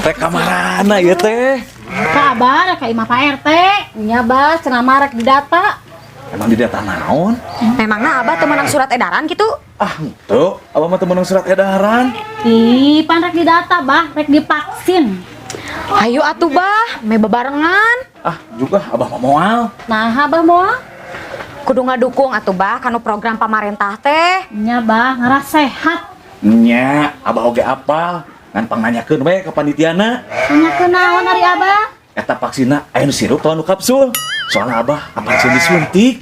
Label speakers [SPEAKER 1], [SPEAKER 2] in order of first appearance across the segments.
[SPEAKER 1] Rek kamarana ya teh?
[SPEAKER 2] Ka Abah, ka Imah Pak RT. Nya Bah, cenah marek di data.
[SPEAKER 1] Emang di data naon?
[SPEAKER 3] Memangnya Abah teu meunang surat edaran gitu?
[SPEAKER 1] Ah, tuh, abah mah teu meunang surat edaran.
[SPEAKER 2] Ih, pan rek di data, Bah, rek divaksin.
[SPEAKER 3] Ayo atuh Bah, me bebarengan.
[SPEAKER 1] Ah, juga abah mah moal.
[SPEAKER 2] Nah, Abah moal?
[SPEAKER 3] Kudu ngadukung atuh Bah kanu program pamarentah teh.
[SPEAKER 2] Nya Bah, ngaras sehat.
[SPEAKER 1] Nya, abah oge apal. Ngan pangnanyakeun we ka panitiana.
[SPEAKER 2] Nanyakeun naon ari Abah?
[SPEAKER 1] Eta vaksina aya nu sirup lawan nu kapsul. Soalnya abah apa sih disuntik?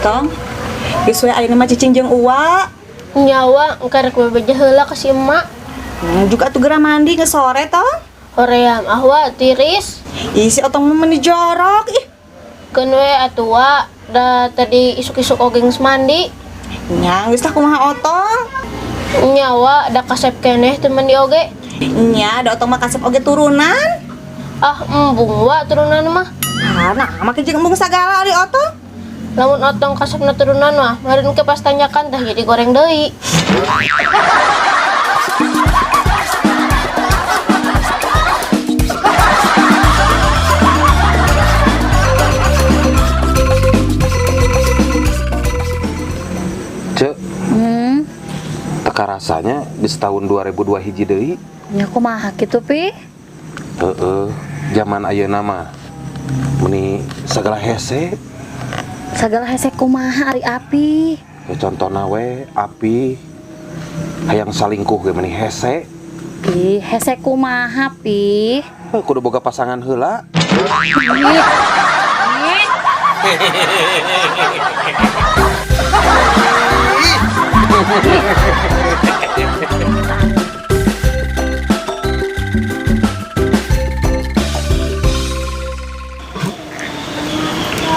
[SPEAKER 4] Tong, geus we ayeuna mah cicing jeung Uwa.
[SPEAKER 5] Nyawa engkar kue beja heula ka si emak.
[SPEAKER 4] Juga atuh geura mandi geus sore tong.
[SPEAKER 5] Hoream ahwa tiris.
[SPEAKER 4] Ih si Otong mah meni jorok ih.
[SPEAKER 5] Keun we atua da tadi isuk-isuk oge geus mandi.
[SPEAKER 4] Nya geus tah kumaha Otong?
[SPEAKER 5] Nyawa da kasep keneh teu mandi oge.
[SPEAKER 4] Nya da Otong mah kasep oge turunan.
[SPEAKER 5] Ah embung wa turunan mah.
[SPEAKER 4] Nah, make jeung embung sagala ari Otong.
[SPEAKER 5] Lamun otong kasepna turunan mah meureun ke pas tanyakan tah jadi goreng deui.
[SPEAKER 6] Cek, teka rasanya di setahun 2002 hiji deui.
[SPEAKER 2] Nya kumaha kitu, Pi?
[SPEAKER 6] Zaman ayeuna mah meni sagala hese.
[SPEAKER 2] Sagala hese kumaha ari Api?
[SPEAKER 6] Ya contohna we api hayang salingkuh ge meni hese.
[SPEAKER 2] Ih, hese kumaha, Pi?
[SPEAKER 6] Kudu boga pasangan heula.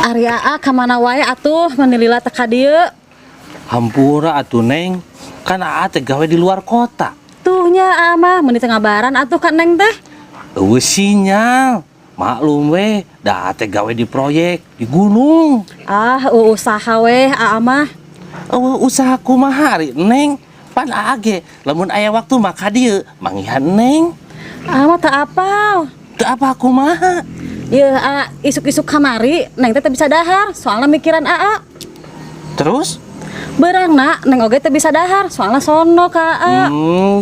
[SPEAKER 2] Arya A kamana wae atuh menilila teka dieu.
[SPEAKER 7] Hampura atuh Neng, kan Aa teh gawe di luar kota.
[SPEAKER 2] Tuhnya mah meuni teu ngabaran atuh ka Neng teh.
[SPEAKER 7] Eueuh sinyal. Maklum we, da teh gawe di proyek di gunung.
[SPEAKER 2] Ah, usaha we Aa mah.
[SPEAKER 7] Eueuh usaha kumaha ari Neng? Pan Aa ge lamun aya waktu mah ka dieu mangihan Neng.
[SPEAKER 2] Aa mah teu apal.
[SPEAKER 7] Teu apa kumaha?
[SPEAKER 2] Ye A isuk-isuk kamari Neng teh teu bisa dahar soalna mikiran Aa.
[SPEAKER 7] Terus?
[SPEAKER 2] Beurangna Neng oge teu bisa dahar soalna sono ka Aa.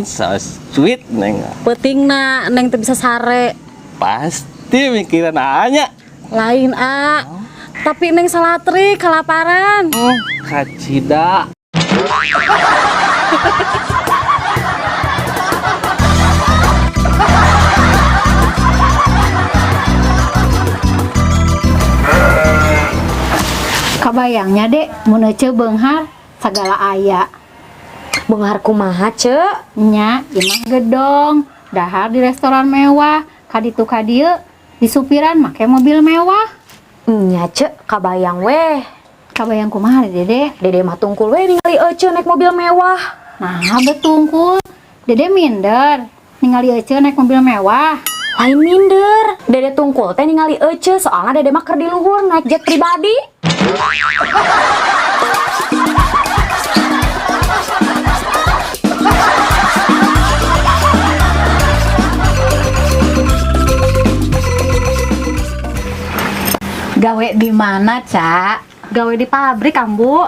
[SPEAKER 7] So sweet Neng.
[SPEAKER 2] Peutingna Neng teu bisa sare.
[SPEAKER 7] Pasti mikiran Aa nya.
[SPEAKER 2] Lain A. Tapi Neng salatri kalaparan.
[SPEAKER 7] Kacida.
[SPEAKER 2] Kabayangnya dek, mun ece beunghar sagala aya.
[SPEAKER 3] Beunghar kumaha, Cek?
[SPEAKER 2] Nya, imah gedong, dahar di restoran mewah, kaditu ka dieu di supiran make mobil mewah.
[SPEAKER 3] Nya, Cek, kabayang weh.
[SPEAKER 2] Kabayang kumaha Dede?
[SPEAKER 3] Dede mah tungkul weh ningali Ece naik mobil mewah.
[SPEAKER 2] Nah, betungkul. Dede minder ningali ece naik mobil mewah.
[SPEAKER 3] Lain minder. Dede tungkul teh ningali Ece soalnya Dede mah keur di luhur naik jet pribadi.
[SPEAKER 2] Gawe di mana, Cak? Gawe di pabrik, Ambu.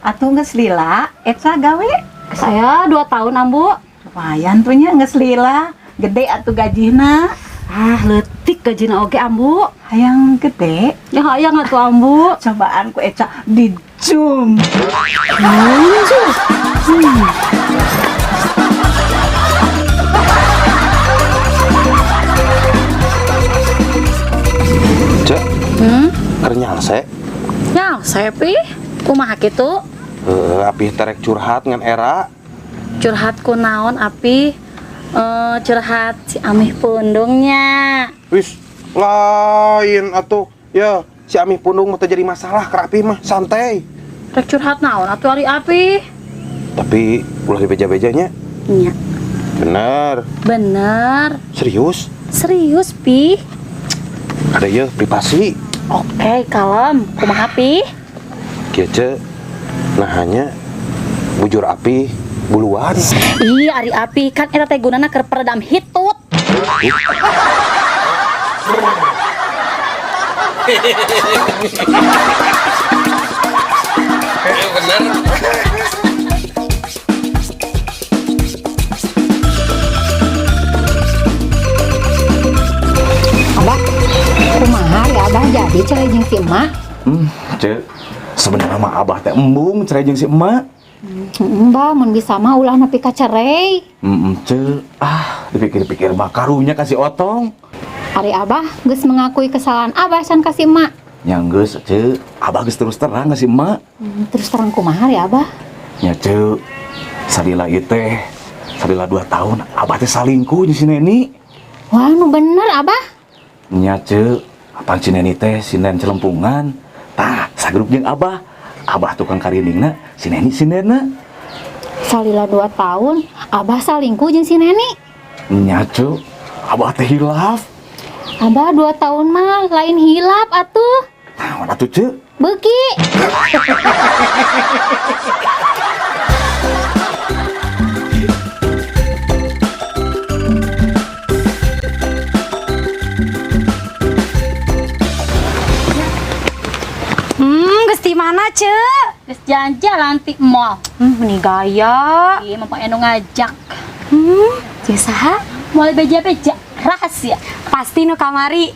[SPEAKER 4] Atuh geus lila, Eca gawe.
[SPEAKER 2] Saya 2 tahun, Ambu.
[SPEAKER 4] Lumayan tuh nya geus lila. Gede atuh gajina.
[SPEAKER 2] Ah, leutik gajina oge, Ambu.
[SPEAKER 4] Hayang gede.
[SPEAKER 2] Ya hayang atuh, Ambu.
[SPEAKER 4] Cobaan ku Eca di zoom.
[SPEAKER 6] Cek, kernyang se.
[SPEAKER 2] Ya, sepi. Kumaha kitu?
[SPEAKER 6] Api terek curhat ngan era.
[SPEAKER 2] Curhat ku naon, Api? Curhat si Amih pundungnya.
[SPEAKER 6] Wis lain atuh. Ya, si Amih pundung mah teu jadi masalah ka Api mah, santai.
[SPEAKER 2] Rek curhat naon atuh ari Api?
[SPEAKER 6] Tapi ulah dibeja-bejanya.
[SPEAKER 2] Nya.
[SPEAKER 6] Bener.
[SPEAKER 2] Bener.
[SPEAKER 6] Serius?
[SPEAKER 2] Serius, Pi.
[SPEAKER 6] Ada ya privasi.
[SPEAKER 3] Oke, kalem. Kumaha Pi?
[SPEAKER 6] Kieu ce. Nah hanya bujur api buluan.
[SPEAKER 3] Ih, ari api kan eta teh gunana keur peredam hitut.
[SPEAKER 2] Abah, kumaha ya Abah jadi cerai jeung si emak?
[SPEAKER 1] Ce, sebenarnya mah abah teh embung cerai jeung si emak.
[SPEAKER 2] Mbah, mun bisa mah ulah nepi ka cerai.
[SPEAKER 1] Ce, dipikir-pikir mah karunya kasih otong.
[SPEAKER 2] Ari Abah geus mengakui kesalahan Abah can ka si emak.
[SPEAKER 1] Yang geus ce, abah geus terus terang kasih emak.
[SPEAKER 2] Terus terang kumaha ya Abah?
[SPEAKER 1] Nya ce, salila ieu teh, salila 2 tahun abah teh salingkuh jeung si Neni.
[SPEAKER 2] Wah, nu bener Abah.
[SPEAKER 1] Nya ce, apaan si Neni teh sinden celempungan. Tah, sagrup jeung abah. Abah tukang kariningna, si Neni sindena.
[SPEAKER 2] Salila 2 tahun Abah salingkuh jeung si Neni.
[SPEAKER 1] Nya ce, abah teh hilaf.
[SPEAKER 2] Abah 2 tahun mah lain hilap atuh.
[SPEAKER 1] Nah, mana tuh ce?
[SPEAKER 2] Beuki.
[SPEAKER 3] Geus di mana, Cek?
[SPEAKER 2] Geus jalan-jalan ti mall.
[SPEAKER 3] Meni gaya.
[SPEAKER 2] Ieu mah anu ngajak.
[SPEAKER 3] Jeung saha?
[SPEAKER 2] Moal beja-beja rahasia.
[SPEAKER 3] Pasti nu kamari.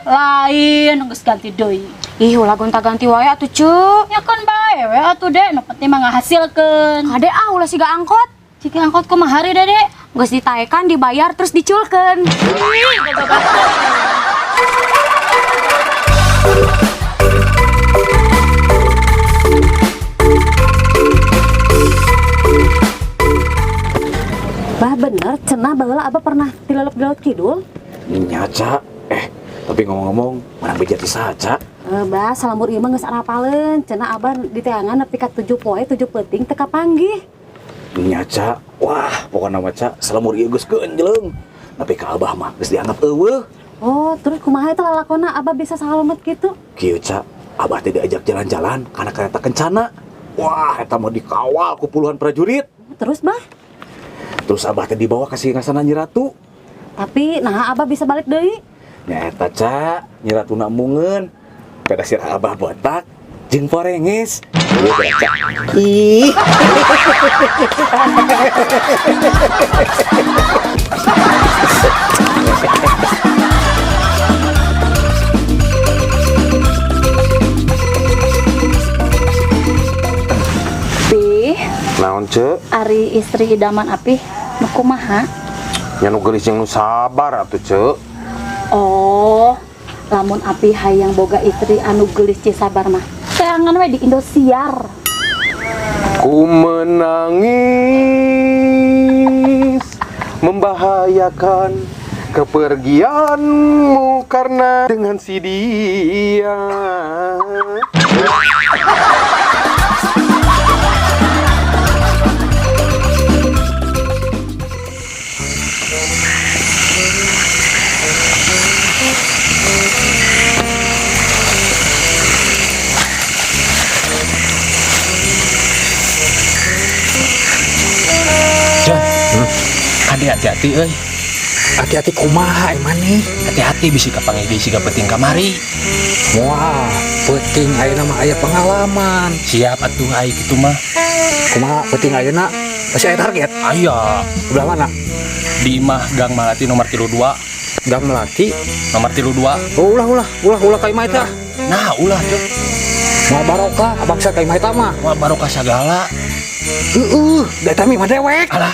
[SPEAKER 2] Lain geus ganti deui.
[SPEAKER 3] Ih, ulah gonta-ganti wae atuh, Cek.
[SPEAKER 2] Ya kan bae we atuh Dek, nu penting mah ngahasilkeun.
[SPEAKER 3] Kade ulah siga angkot.
[SPEAKER 2] Jika angkot kumaha hari Dek?
[SPEAKER 3] Geus ditaekan, dibayar, terus diculkeun. Bah bener, cenah baheula Abah pernah dilelep di Laut Kidul.
[SPEAKER 1] Nyaca. Tapi ngomong-ngomong, mana beja ti saha,
[SPEAKER 3] Bah, salamur ieu mah geus arapaleun. Cenah Abah di teangan nepi ka 7 poe 7 peuting teu kapanggih.
[SPEAKER 1] Nyaca. Wah, pokona mah ca, salamur ieu geus geunjleung. Tapi ka abah mah geus dianggap eueuh.
[SPEAKER 3] Oh, terus kumaha eta lalakonna Abah bisa salamet kitu?
[SPEAKER 1] Kieu ca, abah teh diajak jalan-jalan kana kereta kencana. Wah, eta mah dikawal ku puluhan prajurit.
[SPEAKER 3] Terus, Bah?
[SPEAKER 1] Terus abah teh dibawa ka singasana Nyi Ratu.
[SPEAKER 3] Tapi nah Abah bisa balik deui.
[SPEAKER 1] Nya eta ca, Nyi Ratu na mungeun. Pada sirah abah botak jeung porengis. Ieu baca. Ih.
[SPEAKER 3] Pi,
[SPEAKER 6] Naon ce?
[SPEAKER 2] Ari istri idaman Apih nu kumaha?
[SPEAKER 6] Nya nu geulis jeung nu sabar atuh ce.
[SPEAKER 2] Oh, lamun Apih hayang boga istri anu geulis ci sabar mah. Teangan we di Indosiar.
[SPEAKER 6] Ku menangis membahayakan kepergianmu karena dengan si dia.
[SPEAKER 7] Ade hati-hati euy.
[SPEAKER 8] Hati-hati kumaha emang nih.
[SPEAKER 7] Hati-hati bisi ka pangidi siga penting kamari.
[SPEAKER 8] Wah, penting ayeuna mah aya pengalaman.
[SPEAKER 7] Siap atuh ai kitu mah.
[SPEAKER 8] Kumaha penting ayeuna? Masih aya target.
[SPEAKER 7] Aya.
[SPEAKER 8] Udah mana?
[SPEAKER 7] Di imah Gang Malati nomor 32.
[SPEAKER 8] Gang Melati.
[SPEAKER 7] Nomor 32.
[SPEAKER 8] Oh, ulah ka imah eta.
[SPEAKER 7] Nah, ulah tuh.
[SPEAKER 8] Moal barokah abang sa ka imah eta mah.
[SPEAKER 7] Moal barokah sagala.
[SPEAKER 8] Da eta mah dewek.
[SPEAKER 7] Alah.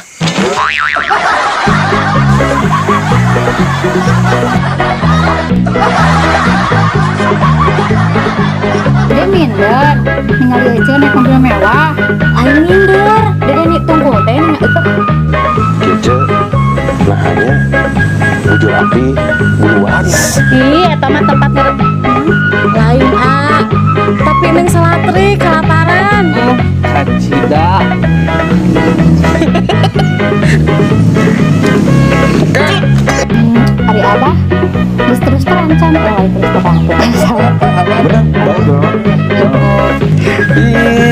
[SPEAKER 2] Dede minder, ningali aja naik mobil mewah.
[SPEAKER 3] Aing minder. Dede ni tunggul teh nya itu.
[SPEAKER 6] Kieu ce. Nah hanya bujur api buluan.
[SPEAKER 2] Ih, eta mah tempat
[SPEAKER 3] Lain tapi neng salatri kelaparan.
[SPEAKER 8] Hacida.
[SPEAKER 2] Ari Abah, geus terus terang
[SPEAKER 3] can oh terus terang tuh.
[SPEAKER 1] Bener, baik dong.
[SPEAKER 6] Ih.